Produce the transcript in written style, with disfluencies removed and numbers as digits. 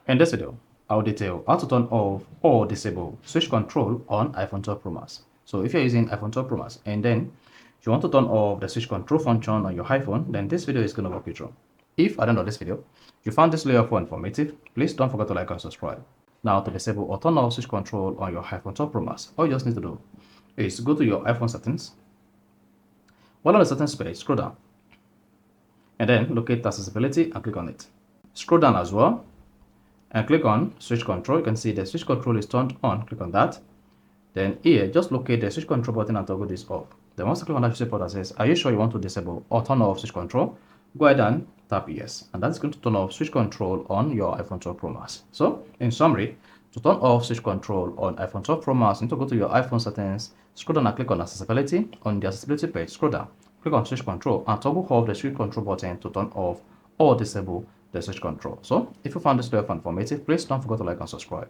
In this video, I'll detail how to turn off or disable switch control on iPhone 12 Pro Max. So if you're using iPhone 12 Pro Max and then you want to turn off the switch control function on your iPhone, then this video is going to walk you through. If at the end of this video, you found this video informative, please don't forget to like and subscribe. Now to disable or turn off switch control on your iPhone 12 Pro Max, all you just need to do is go to your iPhone settings. While on the settings page, scroll down and then locate accessibility and click on it. Scroll down as well and click on switch control. You can see the switch control is turned on. Click on that. Then here, just locate the switch control button and toggle this off. Then once you click on that switch button that says, are you sure you want to disable or turn off switch control? Go ahead and tap yes. And that's going to turn off switch control on your iPhone 12 Pro Max. So in summary, to turn off switch control on iPhone 12 Pro Max, you need to go to your iPhone settings, scroll down and click on accessibility. On the accessibility page, scroll down, click on switch control and toggle off the switch control button to turn off or disable the switch control. So if you found this video informative, please don't forget to like and subscribe.